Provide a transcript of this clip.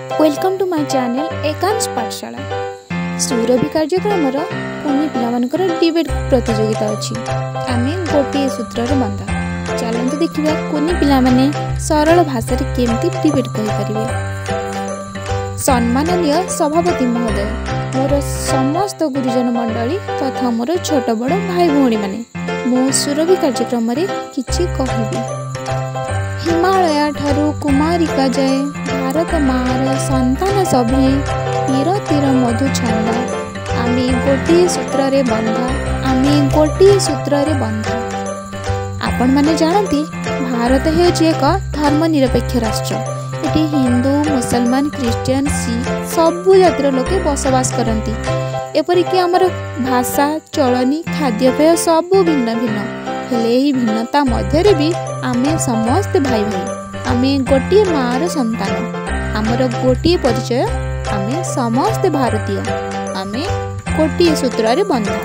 Welcome to my channel एकांश पाठशाला। सुरभि कार्यक्रम कुनी पिला डिबेट प्रतियोगिता अच्छी आम गोटे सूत्र बंधा चलते देखा कुनी पिला सरल भाषा केमती डिबेट करें। सम्माननीय सभापति महोदय, मोर समस्त गुरुजन मंडली तथा मोर छोट बड़ भाई भौणी मैंने मो सुरभि कार्यक्रम किछि कहबी। हिमालय ठारू कुमारिका जाए भारत मार संतान सभे तीर तीर मधु छंद आमे गोटे सूत्र रे बंधा आमे गोटे सूत्र रे बंधा। आपण माने जानती भारत हेउछि एक धर्मनिरपेक्ष राष्ट्र। एटी हिंदू मुसलमान क्रिश्चियन सिख सबु जातिर लोके बसवास करती। एपरिक आमर भाषा चलनी खाद्यपेय सबू भिन्न भिन्न हेले ही भिन्नता मध्य भी आमे समस्त भाई भाई आमे गोटे मार संतान आमर गोटे परिचय आमे समस्त भारतीय आमे गोटे सूत्र रे बंधा।